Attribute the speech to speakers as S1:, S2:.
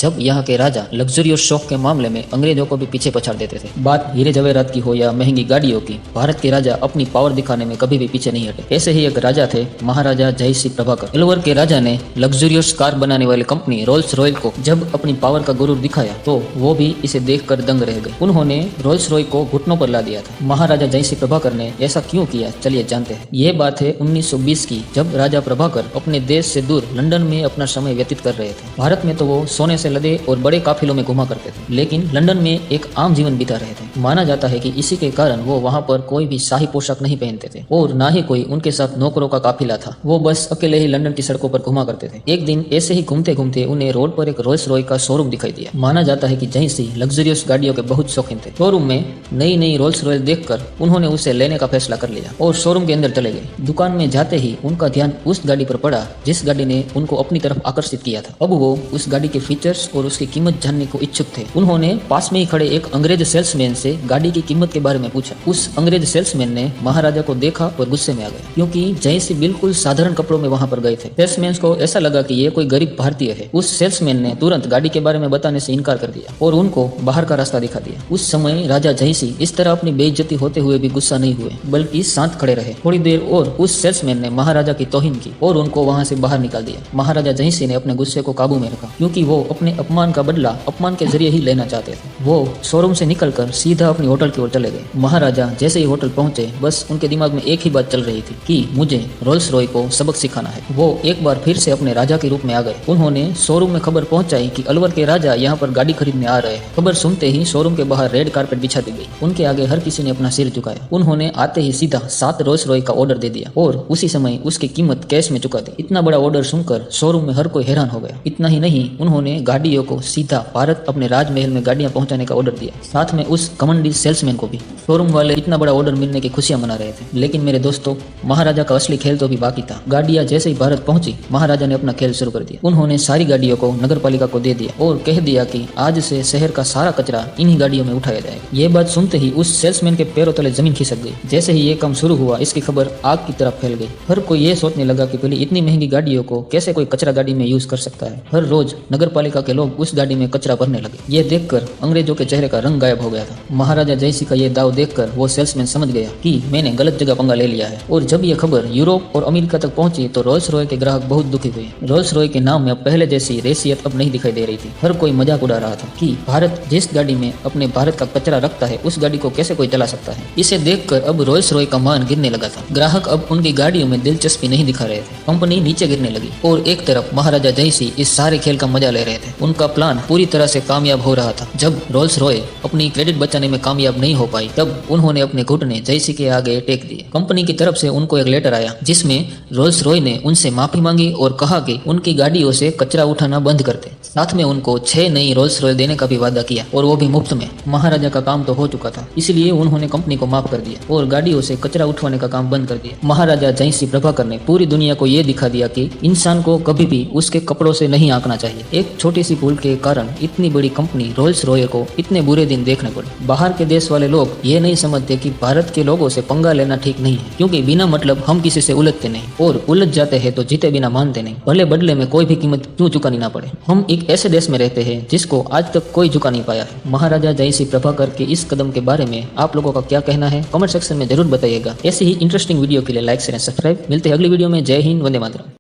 S1: जब यहाँ के राजा लग्जरियस शौक के मामले में अंग्रेजों को भी पीछे पछाड़ देते थे। बात हीरे जवेरात की हो या महंगी गाड़ियों की, भारत के राजा अपनी पावर दिखाने में कभी भी पीछे नहीं हटे। ऐसे ही एक राजा थे महाराजा जय सिंह प्रभाकर। अलवर के राजा ने लग्जरियस कार बनाने वाली कंपनी रोल्स रॉयल को जब अपनी पावर का गुरूर दिखाया तो वो भी इसे देखकर दंग रह गए। उन्होंने रोल्स रॉय को घुटनों पर ला दिया था। महाराजा जय सिंह प्रभाकर ने ऐसा क्यों किया, चलिए जानते हैं। ये बात है 1920 की, जब राजा प्रभाकर अपने देश से दूर लंदन में अपना समय व्यतीत कर रहे थे। भारत में तो वो सोने से लदे और बड़े काफिलों में घुमा करते थे, लेकिन लंदन में एक आम जीवन बिता रहे थे। माना जाता है कि इसी के कारण वो वहाँ पर कोई भी शाही पोशाक नहीं पहनते थे और ना ही कोई उनके साथ नौकरों का काफिला था। वो बस अकेले ही लंदन की सड़कों पर घुमा करते थे। एक दिन ऐसे ही घूमते घूमते उन्हें रोड पर एक रोल्स रॉय का शोरूम दिखाई दिया। माना जाता है कि जय सिंह लग्जरियस गाड़ियों के बहुत शौकीन थे। शोरूम में नई नई रोल्स रॉयल देखकर उन्होंने उसे लेने का फैसला कर लिया और शोरूम के अंदर चले गए। दुकान में जाते ही उनका ध्यान उस गाड़ी पर पड़ा जिस गाड़ी ने उनको अपनी तरफ आकर्षित किया था। अब वो उस गाड़ी के फीचर्स और उसकी कीमत जानने को इच्छुक थे। उन्होंने पास में ही खड़े एक अंग्रेज सेल्समैन से गाड़ी की कीमत के बारे में पूछा। उस अंग्रेज सेल्समैन ने महाराजा को देखा और गुस्से में आ गया, क्योंकि जय सिंह बिल्कुल साधारण कपड़ों में वहां पर गए थे। सेल्समैन को ऐसा लगा कि ये कोई गरीब भारतीय है। उस सेल्समैन ने तुरंत गाड़ी के बारे में बताने से इनकार कर दिया और उनको बाहर का रास्ता दिखा दिया। उस समय राजा जय सिंह इस तरह अपनी बेइज्जती होते हुए भी गुस्सा नहीं हुए, बल्कि शांत खड़े रहे। थोड़ी देर और उस सेल्समैन ने महाराजा की तौहीन की और उनको वहां से बाहर निकाल दिया। महाराजा जय सिंह ने अपने गुस्से को काबू में रखा, क्योंकि वो अपने अपमान का बदला अपमान के जरिए ही लेना चाहते थे। वो शोरूम से निकलकर सीधा अपनी होटल की ओर चले गए। महाराजा जैसे ही होटल पहुंचे, बस उनके दिमाग में एक ही बात चल रही थी कि मुझे रोल्स रॉय को सबक सिखाना है। वो एक बार फिर से अपने राजा के रूप में आ गए। उन्होंने शोरूम में खबर पहुंचाई कि अलवर के राजा यहाँ पर गाड़ी खरीदने आ रहे हैं। खबर सुनते ही शोरूम के बाहर रेड कारपेट बिछा दी गई। उनके आगे हर किसी ने अपना सिर झुकाया। उन्होंने आते ही सीधा 7 रोल्स रॉय का ऑर्डर दे दिया और उसी समय उसकी कीमत कैश में चुका दी। इतना बड़ा ऑर्डर सुनकर शोरूम में हर कोई हैरान हो गया। इतना ही नहीं, उन्होंने गाड़ियों को सीधा भारत अपने राजमहल में गाड़ियां पहुंचाने का ऑर्डर दिया, साथ में उस कमंडी सेल्समैन को भी। शोरूम वाले इतना बड़ा ऑर्डर मिलने की खुशियां मना रहे थे। लेकिन मेरे दोस्तों, महाराजा का असली खेल तो भी बाकी था। गाड़ियां जैसे ही भारत पहुंची, महाराजा ने अपना खेल शुरू कर दिया। उन्होंने सारी गाड़ियों को नगरपालिका को दे दिया और कह दिया कि आज से शहर का सारा कचरा इन्हीं गाड़ियों में उठाया जाएगा। ये बात सुनते ही उस सेल्समैन के पैरों तले जमीन खिसक गई। जैसे ही ये काम शुरू हुआ, इसकी खबर आग की तरह फैल गई। हर कोई ये सोचने लगा कि पहले इतनी महंगी गाड़ियों को कैसे कोई कचरा गाड़ी में यूज कर सकता है। हर रोज नगरपालिका के लोग उस गाड़ी में कचरा भरने लगे। ये देखकर अंग्रेजों के चेहरे का रंग गायब हो गया था। महाराजा जय सिंह का ये दाव देखकर वो सेल्समैन समझ गया कि मैंने गलत जगह पंगा ले लिया है। और जब ये खबर यूरोप और अमेरिका तक पहुंची तो रोल्स रॉय के ग्राहक बहुत दुखी हुए। रोल्स रॉय के नाम में अब पहले जैसी रेसियत अब नहीं दिखाई दे रही थी। हर कोई मजाक उड़ा रहा था कि भारत जिस गाड़ी में अपने भारत का कचरा रखता है, उस गाड़ी को कैसे कोई चला सकता है। इसे देखकर अब रोल्स रॉय का मान गिरने लगा था। ग्राहक अब उनकी गाड़ियों में दिलचस्पी नहीं दिखा रहे थे। कंपनी नीचे गिरने लगी और एक तरफ महाराजा जय सिंह इस सारे खेल का मजा ले रहे थे। उनका प्लान पूरी तरह से कामयाब हो रहा था। जब रोल्स रॉय अपनी क्रेडिट बचाने में कामयाब नहीं हो पाई, तब उन्होंने अपने घुटने जय सिंह के आगे टेक दिए। कंपनी की तरफ से उनको एक लेटर आया जिसमें रोल्स रॉय ने उनसे माफी मांगी और कहा कि उनकी गाड़ियों से कचरा उठाना बंद कर दे। साथ में उनको 6 नई रोल्स रॉय देने का भी वादा किया, और वो भी मुफ्त में। महाराजा का काम तो हो चुका था, इसलिए उन्होंने कंपनी को माफ कर दिया और गाड़ियों से कचरा उठवाने का काम बंद कर दिया। महाराजा जय सिंह प्रभाकर ने पूरी दुनिया को ये दिखा दिया कि इंसान को कभी भी उसके कपड़ों से नहीं आंकना चाहिए। एक छोटी सी भूल के कारण इतनी बड़ी कंपनी रोल्स रॉय को इतने बुरे दिन देखने पड़े। बाहर के देश वाले लोग ये नहीं समझते कि भारत के लोगों से पंगा लेना ठीक नहीं है, क्योंकि बिना मतलब हम किसी से उलझते नहीं, और उलझ जाते हैं तो जीते बिना मानते नहीं, भले बदले में कोई भी कीमत क्यों चुकानी ना पड़े। हम एक ऐसे देश में रहते हैं जिसको आज तक कोई झुका नहीं पाया है। महाराजा जय सिंह प्रभाकर के इस कदम के बारे में आप लोगों का क्या कहना है, कमेंट सेक्शन में जरूर बताइएगा। ऐसी ही इंटरेस्टिंग वीडियो के लिए लाइक शेयर सब्सक्राइब। मिलते हैं अगली वीडियो में। जय हिंद, वंदे मातरम।